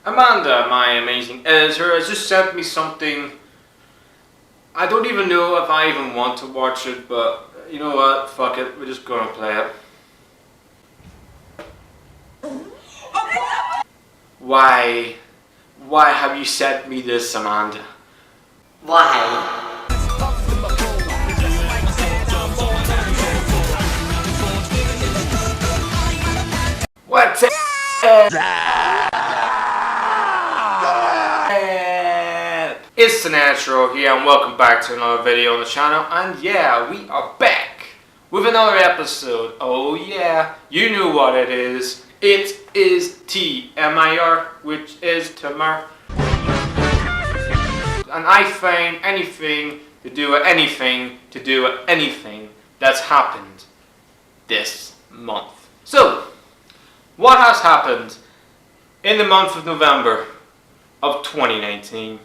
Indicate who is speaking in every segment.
Speaker 1: Amanda, my amazing editor, has just sent me something. I don't even know if I even want to watch it, but you know what? Fuck it. We're just gonna play it. Why? Why have you sent me this, Amanda?
Speaker 2: Why?
Speaker 1: What's it? It's the Natural here, and welcome back to another video on the channel. And yeah, we are back with another episode. Oh yeah, you know what it is. It is Tmir, which is Tmir. And I find anything to do with anything that's happened this month. So, what has happened in the month of November of 2019?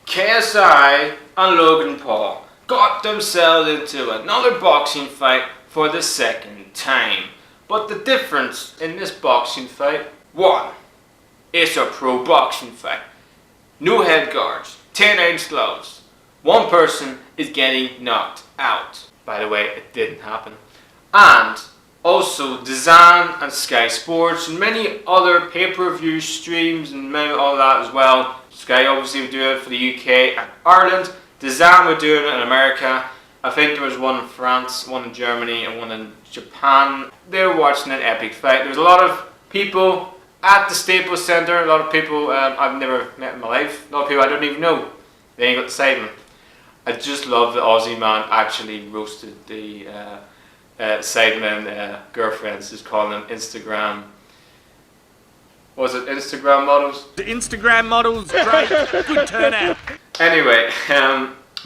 Speaker 1: KSI and Logan Paul got themselves into another boxing fight for the second time. But the difference in this boxing fight, one, it's a pro boxing fight. No head guards, 10-inch gloves. One person is getting knocked out. By the way, it didn't happen. And also DAZN and Sky Sports and many other pay-per-view streams and many all that as well. Sky obviously would do it for the UK and Ireland. DAZN were doing it in America. I think there was one in France, one in Germany and one in Japan. They were watching an epic fight. There was a lot of people at the Staples Center, a lot of people I've never met in my life, a lot of people I don't even know. They ain't got the side of me. I just love that Aussie man actually roasted the Sidemen girlfriends, just calling them Instagram. What was it, Instagram models?
Speaker 3: The Instagram models, great, good turnout.
Speaker 1: Anyway,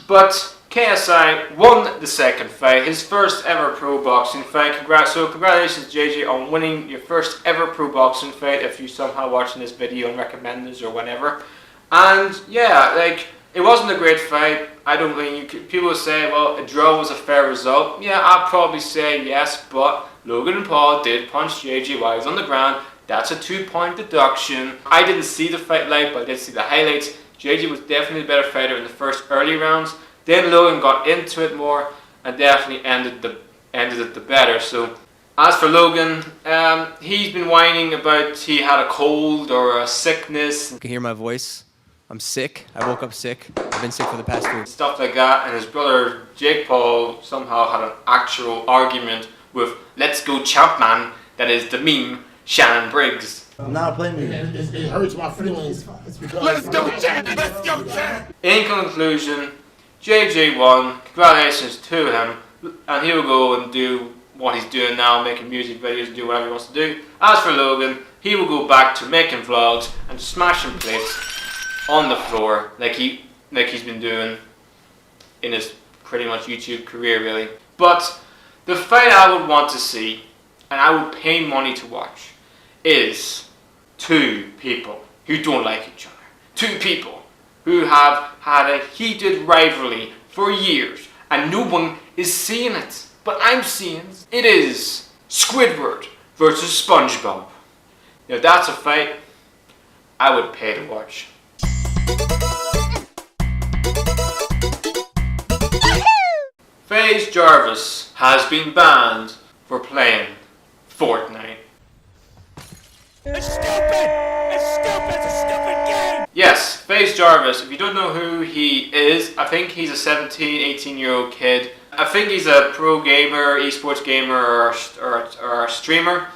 Speaker 1: but KSI won the second fight, his first ever pro boxing fight. Congratulations JJ on winning your first ever pro boxing fight, if you somehow watching this video and recommend this or whatever. And yeah, like, it wasn't a great fight. I don't think people say, well, a draw was a fair result. Yeah, I'd probably say yes, but Logan Paul did punch JJ while he was on the ground. That's a 2-point deduction. I didn't see the fight live, but I did see the highlights. JJ was definitely the better fighter in the first early rounds. Then Logan got into it more and definitely ended it the better. So as for Logan, he's been whining about he had a cold or a sickness.
Speaker 4: You can hear my voice. I'm sick. I woke up sick. I've been sick for the past week.
Speaker 1: Stuff like that, and his brother Jake Paul somehow had an actual argument with Let's Go Champ Man, that is the meme, Shannon Briggs.
Speaker 5: I'm not playing me. It hurts my feelings. It's because
Speaker 3: Let's go, champ! Let's go, champ!
Speaker 1: In conclusion, JJ won. Congratulations to him, and he'll go and do what he's doing now, making music videos and do whatever he wants to do. As for Logan, he will go back to making vlogs and smashing plates on the floor like he's been doing in his pretty much YouTube career, really. But the fight I would want to see, and I would pay money to watch, is two people who don't like each other. Two people who have had a heated rivalry for years and no one is seeing it. But I'm seeing it. It is Squidward versus SpongeBob. Now that's a fight I would pay to watch. Faze Jarvis has been banned for playing Fortnite.
Speaker 3: It's stupid! It's stupid! It's a stupid game!
Speaker 1: Yes, Faze Jarvis, if you don't know who he is, I think he's a 17, 18-year-old kid. I think he's a pro gamer, esports gamer, or a streamer.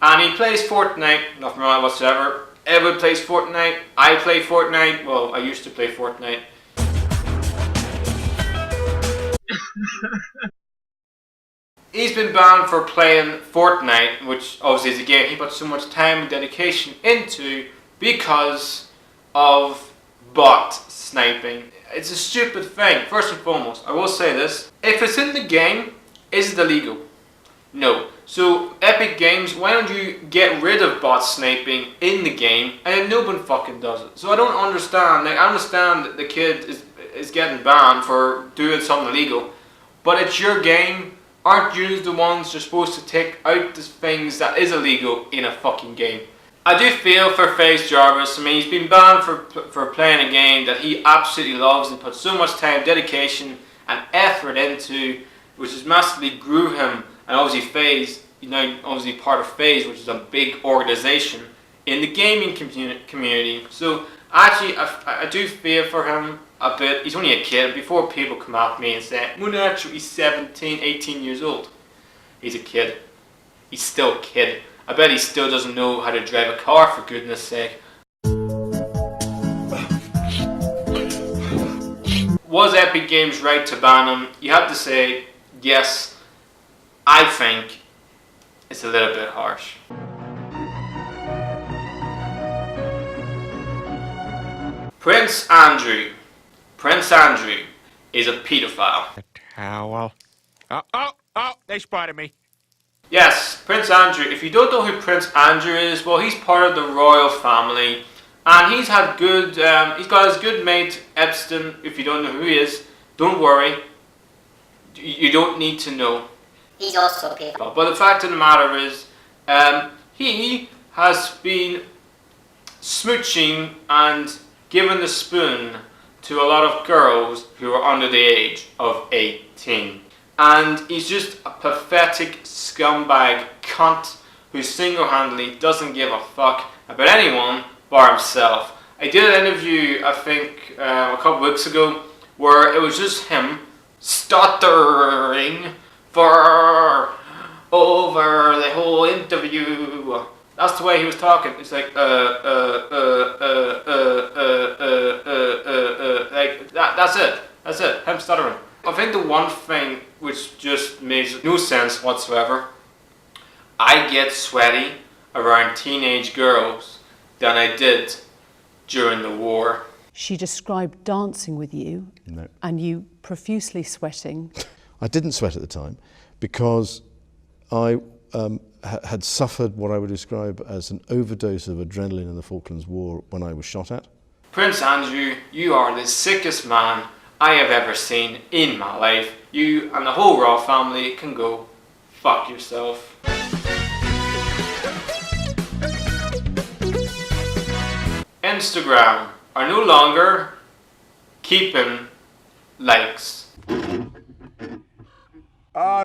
Speaker 1: And he plays Fortnite, nothing wrong whatsoever. Everyone plays Fortnite. I play Fortnite. Well, I used to play Fortnite. He's been banned for playing Fortnite, which obviously is a game he put so much time and dedication into because of bot sniping. It's a stupid thing. First and foremost, I will say this. If it's in the game, is it illegal? No. So, Epic Games, why don't you get rid of bot sniping in the game and then no one fucking does it? So I don't understand. Like, I understand that the kid is getting banned for doing something illegal, but it's your game. aren't you the ones you're supposed to take out the things that is illegal in a fucking game? I do feel for Faze Jarvis. I mean, he's been banned for playing a game that he absolutely loves and put so much time, dedication and effort into, which has massively grew him. And obviously Faze, obviously part of Faze, which is a big organisation in the gaming community. So actually, I do feel for him a bit. He's only a kid. Before people come at me and say, well, actually he's 17, 18 years old. He's a kid. He's still a kid. I bet he still doesn't know how to drive a car, for goodness sake. Was Epic Games right to ban him? You have to say, yes. I think it's a little bit harsh. Prince Andrew. Prince Andrew is a paedophile.
Speaker 3: Towel. Oh, they spotted me.
Speaker 1: Yes, Prince Andrew. If you don't know who Prince Andrew is, well, he's part of the royal family, and he's had good. He's got his good mate Epstein. If you don't know who he is, don't worry. You don't need to know.
Speaker 2: He's also a paedophile.
Speaker 1: But the fact of the matter is, he has been smooching and giving the spoon to a lot of girls who are under the age of 18. And he's just a pathetic scumbag cunt who single-handedly doesn't give a fuck about anyone but himself. I did an interview, I think, a couple weeks ago, where it was just him stuttering for over the whole interview. That's the way he was talking. It's like, like that's it. That's it. Him stuttering. I think the one thing which just makes no sense whatsoever, I get sweaty around teenage girls than I did during the war.
Speaker 6: She described dancing with you,
Speaker 7: No.
Speaker 6: and you profusely sweating.
Speaker 7: I didn't sweat at the time because I had suffered what I would describe as an overdose of adrenaline in the Falklands War when I was shot at.
Speaker 1: Prince Andrew, you are the sickest man I have ever seen in my life. You and the whole royal family can go fuck yourself. Instagram are no longer keeping likes.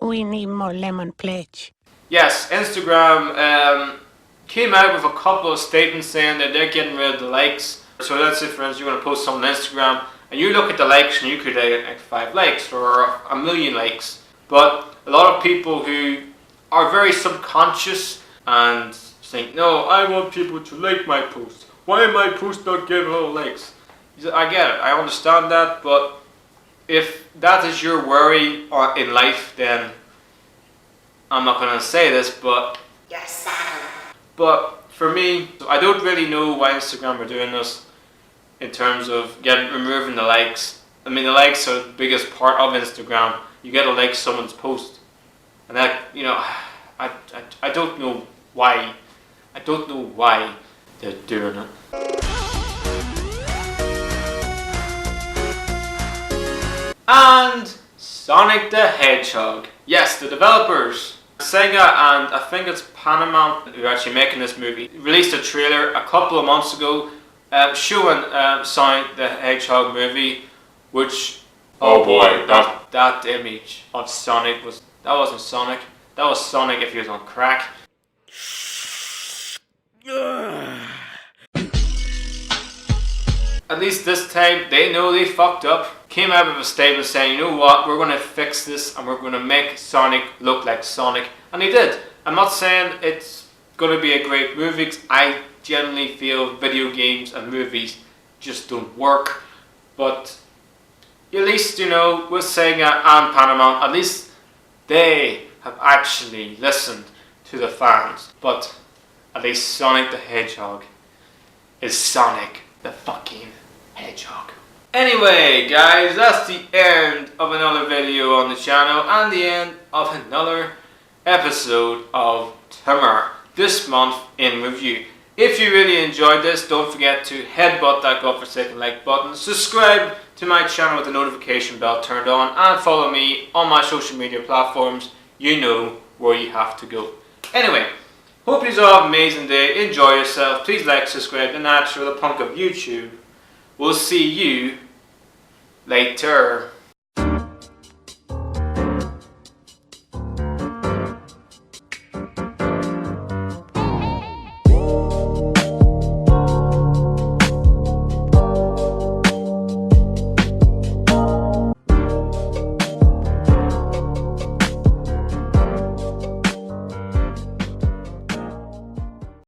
Speaker 8: We need more lemon pledge.
Speaker 1: Yes, Instagram came out with a couple of statements saying that they're getting rid of the likes. So let's say, for instance, you're going to post something on Instagram and you look at the likes and you could get like 5 likes or a million likes. But a lot of people who are very subconscious and think, no, I want people to like my post. Why am my post not getting all likes? I get it, I understand that, but if that is your worry in life, then I'm not going to say this, but
Speaker 2: You're sad.
Speaker 1: But for me, I don't really know why Instagram are doing this in terms of removing the likes. I mean, the likes are the biggest part of Instagram. You get to like someone's post, and that, you know, I don't know why. I don't know why they're doing it. And Sonic the Hedgehog. Yes, the developers, Sega and I think it's Paramount who are actually making this movie, released a trailer a couple of months ago showing Sonic the Hedgehog movie, which, oh boy, that image of Sonic that wasn't Sonic. That was Sonic if he was on crack. At least this time, they know they fucked up. Came out with a statement saying, you know what, we're going to fix this and we're going to make Sonic look like Sonic. And they did. I'm not saying it's going to be a great movie, 'cause I generally feel video games and movies just don't work. But at least, you know, with Sega and Paramount, at least they have actually listened to the fans. But at least Sonic the Hedgehog is Sonic the fucking Hedgehog. Anyway, guys, that's the end of another video on the channel and the end of another episode of Tmir this month in review. If you really enjoyed this, don't forget to headbutt that godforsaken like button, subscribe to my channel with the notification bell turned on, and follow me on my social media platforms you know where you have to go. Anyway, hope you all have an amazing day. Enjoy yourself. Please like, subscribe, the Natural, the Punk of YouTube. We'll see you later.